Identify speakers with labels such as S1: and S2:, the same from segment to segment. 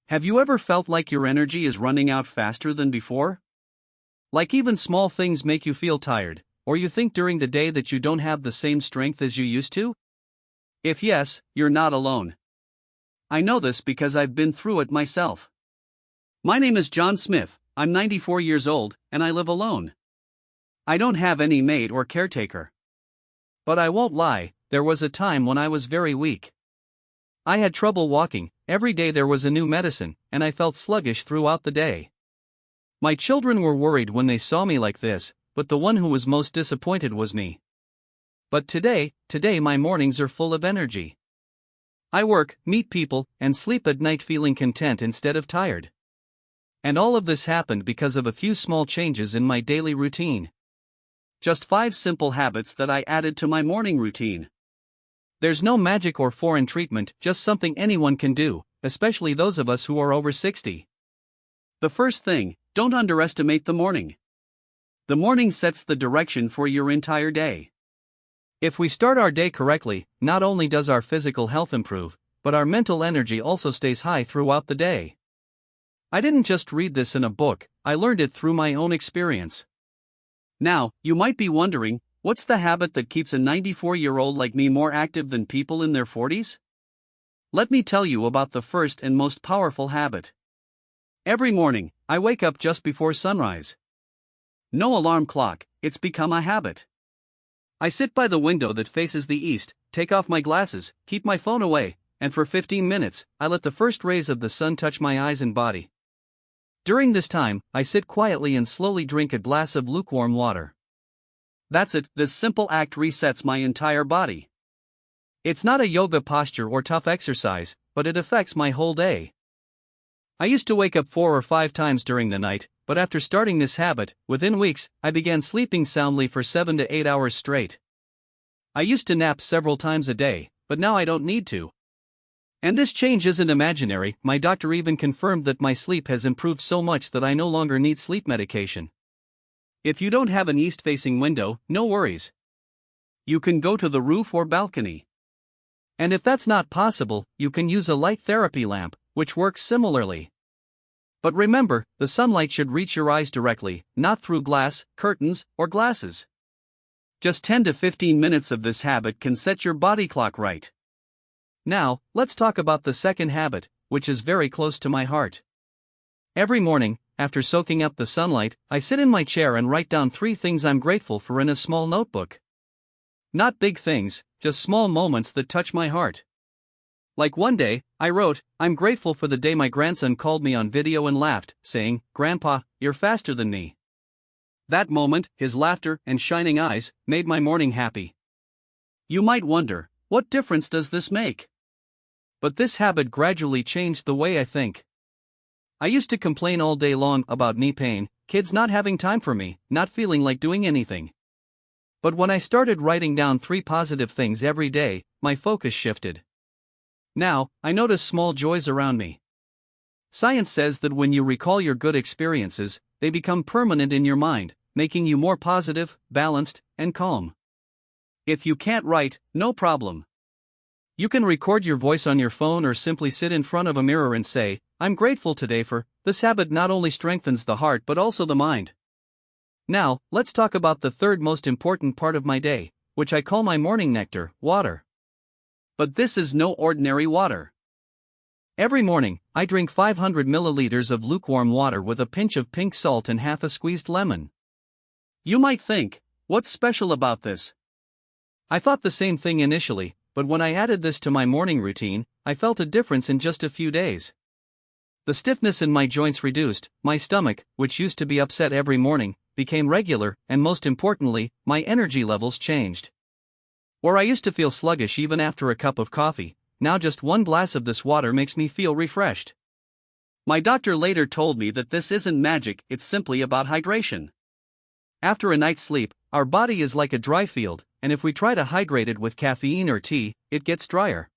S1: Have you ever felt like your energy is running out faster than before? Like even small things make you feel tired, or you think during the day that you don't have the same strength as you used to? If yes, you're not alone. I know this because I've been through it myself. My name is John Smith, I'm 94 years old, and I live alone. I don't have any maid or caretaker. But I won't lie, there was a time when I was very weak. I had trouble walking, every day there was a new medicine, and I felt sluggish throughout the day. My children were worried when they saw me like this, but the one who was most disappointed was me. But today my mornings are full of energy. I work, meet people, and sleep at night feeling content instead of tired. And all of this happened because of a few small changes in my daily routine. Just 5 simple habits that I added to my morning routine. There's no magic or foreign treatment, just something anyone can do, especially those of us who are over 60. The first thing, don't underestimate the morning. The morning sets the direction for your entire day. If we start our day correctly, not only does our physical health improve, but our mental energy also stays high throughout the day. I didn't just read this in a book, I learned it through my own experience. Now, you might be wondering, what's the habit that keeps a 94-year-old like me more active than people in their 40s? Let me tell you about the first and most powerful habit. Every morning, I wake up just before sunrise. No alarm clock, it's become a habit. I sit by the window that faces the east, take off my glasses, keep my phone away, and for 15 minutes, I let the first rays of the sun touch my eyes and body. During this time, I sit quietly and slowly drink a glass of lukewarm water. That's it, this simple act resets my entire body. It's not a yoga posture or tough exercise, but it affects my whole day. I used to wake up 4 or 5 times during the night, but after starting this habit, within weeks, I began sleeping soundly for 7 to 8 hours straight. I used to nap several times a day, but now I don't need to. And this change isn't imaginary, my doctor even confirmed that my sleep has improved so much that I no longer need sleep medication. If you don't have an east-facing window, no worries. You can go to the roof or balcony. And if that's not possible, you can use a light therapy lamp, which works similarly. But remember, the sunlight should reach your eyes directly, not through glass, curtains, or glasses. Just 10 to 15 minutes of this habit can set your body clock right. Now, let's talk about the second habit, which is very close to my heart. Every morning, after soaking up the sunlight, I sit in my chair and write down 3 things I'm grateful for in a small notebook. Not big things, just small moments that touch my heart. Like one day, I wrote, "I'm grateful for the day my grandson called me on video and laughed, saying, 'Grandpa, you're faster than me.' That moment, his laughter and shining eyes, made my morning happy." You might wonder, what difference does this make? But this habit gradually changed the way I think. I used to complain all day long about knee pain, kids not having time for me, not feeling like doing anything. But when I started writing down 3 positive things every day, my focus shifted. Now, I notice small joys around me. Science says that when you recall your good experiences, they become permanent in your mind, making you more positive, balanced, and calm. If you can't write, no problem. You can record your voice on your phone or simply sit in front of a mirror and say, "I'm grateful today for." This habit not only strengthens the heart but also the mind. Now, let's talk about the third most important part of my day, which I call my morning nectar, water. But this is no ordinary water. Every morning, I drink 500 milliliters of lukewarm water with a pinch of pink salt and half a squeezed lemon. You might think, what's special about this? I thought the same thing initially, but when I added this to my morning routine, I felt a difference in just a few days. The stiffness in my joints reduced, my stomach, which used to be upset every morning, became regular, and most importantly, my energy levels changed. Where I used to feel sluggish even after a cup of coffee, now just 1 glass of this water makes me feel refreshed. My doctor later told me that this isn't magic, it's simply about hydration. After a night's sleep, our body is like a dry field, and if we try to hydrate it with caffeine or tea, it gets drier.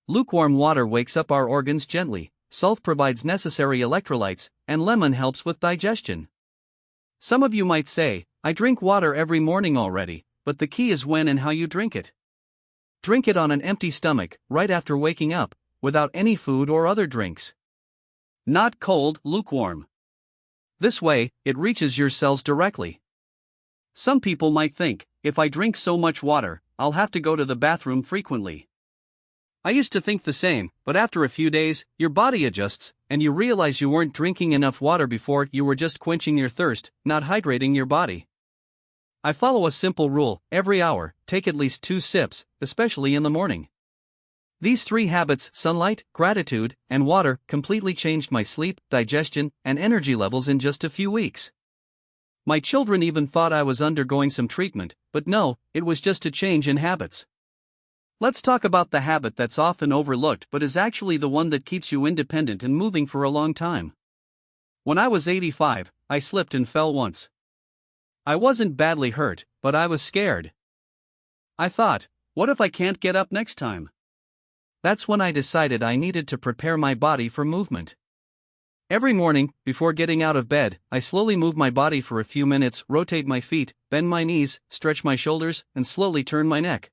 S1: Lukewarm water wakes up our organs gently, salt provides necessary electrolytes, and lemon helps with digestion. Some of you might say, "I drink water every morning already," but the key is when and how you drink it. Drink it on an empty stomach, right after waking up, without any food or other drinks. Not cold, lukewarm. This way, it reaches your cells directly. Some people might think, if I drink so much water, I'll have to go to the bathroom frequently. I used to think the same, but after a few days, your body adjusts, and you realize you weren't drinking enough water before, you were just quenching your thirst, not hydrating your body. I follow a simple rule: every hour, take at least 2 sips, especially in the morning. These 3 habits, sunlight, gratitude, and water, completely changed my sleep, digestion, and energy levels in just a few weeks. My children even thought I was undergoing some treatment, but no, it was just a change in habits. Let's talk about the habit that's often overlooked but is actually the one that keeps you independent and moving for a long time. When I was 85, I slipped and fell once. I wasn't badly hurt, but I was scared. I thought, what if I can't get up next time? That's when I decided I needed to prepare my body for movement. Every morning, before getting out of bed, I slowly move my body for a few minutes, rotate my feet, bend my knees, stretch my shoulders, and slowly turn my neck.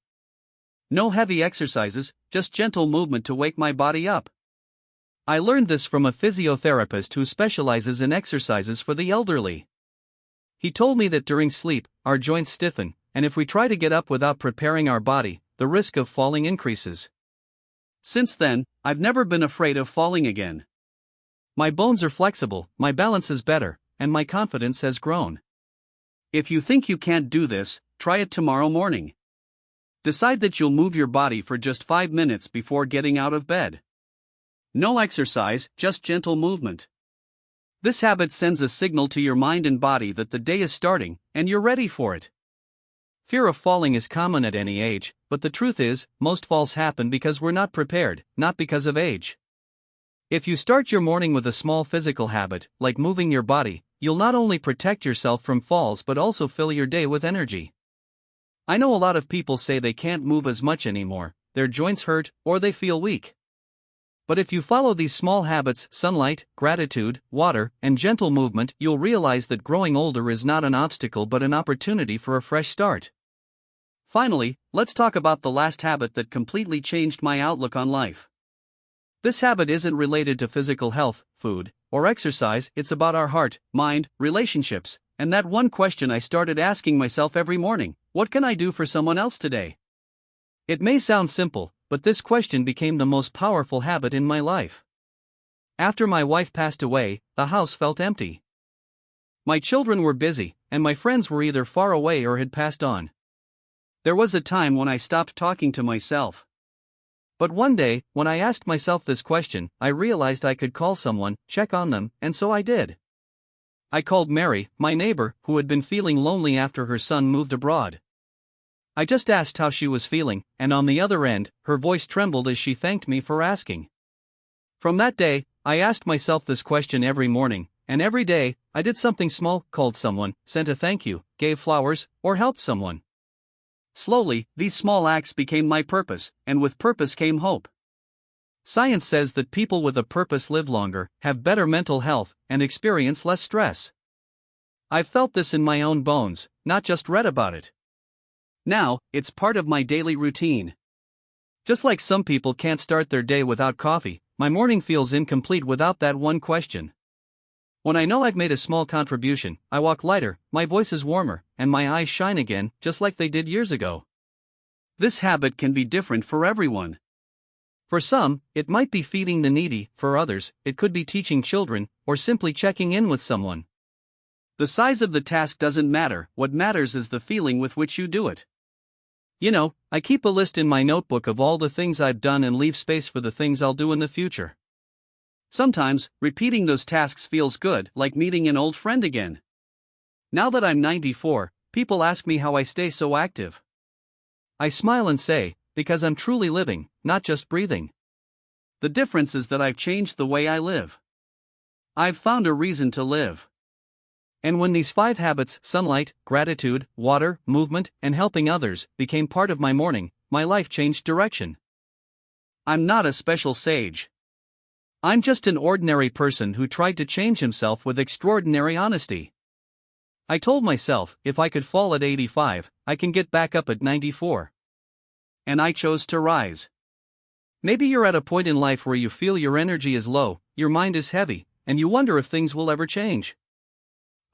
S1: No heavy exercises, just gentle movement to wake my body up. I learned this from a physiotherapist who specializes in exercises for the elderly. He told me that during sleep, our joints stiffen, and if we try to get up without preparing our body, the risk of falling increases. Since then, I've never been afraid of falling again. My bones are flexible, my balance is better, and my confidence has grown. If you think you can't do this, try it tomorrow morning. Decide that you'll move your body for just 5 minutes before getting out of bed. No exercise, just gentle movement. This habit sends a signal to your mind and body that the day is starting, and you're ready for it. Fear of falling is common at any age, but the truth is, most falls happen because we're not prepared, not because of age. If you start your morning with a small physical habit, like moving your body, you'll not only protect yourself from falls but also fill your day with energy. I know a lot of people say they can't move as much anymore, their joints hurt, or they feel weak. But if you follow these small habits, sunlight, gratitude, water, and gentle movement, you'll realize that growing older is not an obstacle but an opportunity for a fresh start. Finally, let's talk about the last habit that completely changed my outlook on life. This habit isn't related to physical health, food, or exercise, it's about our heart, mind, relationships, and that one question I started asking myself every morning: what can I do for someone else today? It may sound simple, but this question became the most powerful habit in my life. After my wife passed away, the house felt empty. My children were busy, and my friends were either far away or had passed on. There was a time when I stopped talking to myself. But one day, when I asked myself this question, I realized I could call someone, check on them, and so I did. I called Mary, my neighbor, who had been feeling lonely after her son moved abroad. I just asked how she was feeling, and on the other end, her voice trembled as she thanked me for asking. From that day, I asked myself this question every morning, and every day, I did something small: called someone, sent a thank you, gave flowers, or helped someone. Slowly, these small acts became my purpose, and with purpose came hope. Science says that people with a purpose live longer, have better mental health, and experience less stress. I've felt this in my own bones, not just read about it. Now, it's part of my daily routine. Just like some people can't start their day without coffee, my morning feels incomplete without that one question. When I know I've made a small contribution, I walk lighter, my voice is warmer, and my eyes shine again, just like they did years ago. This habit can be different for everyone. For some, it might be feeding the needy; for others, it could be teaching children, or simply checking in with someone. The size of the task doesn't matter, what matters is the feeling with which you do it. You know, I keep a list in my notebook of all the things I've done and leave space for the things I'll do in the future. Sometimes, repeating those tasks feels good, like meeting an old friend again. Now that I'm 94, people ask me how I stay so active. I smile and say, because I'm truly living, not just breathing. The difference is that I've changed the way I live. I've found a reason to live. And when these 5 habits, sunlight, gratitude, water, movement, and helping others, became part of my morning, my life changed direction. I'm not a special sage. I'm just an ordinary person who tried to change himself with extraordinary honesty. I told myself, if I could fall at 85, I can get back up at 94. And I chose to rise. Maybe you're at a point in life where you feel your energy is low, your mind is heavy, and you wonder if things will ever change.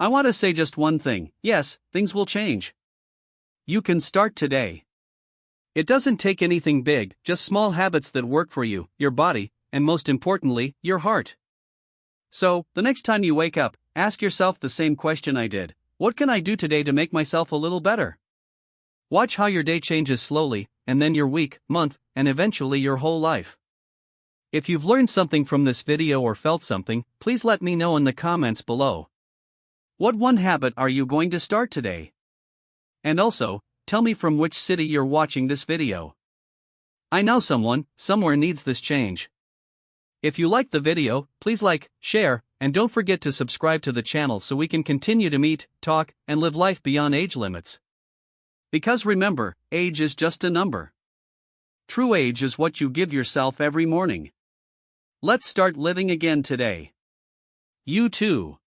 S1: I want to say just one thing: yes, things will change. You can start today. It doesn't take anything big, just small habits that work for you, your body, and most importantly, your heart. So, the next time you wake up, ask yourself the same question I did: what can I do today to make myself a little better? Watch how your day changes slowly, and then your week, month, and eventually your whole life. If you've learned something from this video or felt something, please let me know in the comments below. What one habit are you going to start today? And also, tell me from which city you're watching this video. I know someone, somewhere needs this change. If you liked the video, please like, share, and don't forget to subscribe to the channel so we can continue to meet, talk, and live life beyond age limits. Because remember, age is just a number. True age is what you give yourself every morning. Let's start living again today. You too.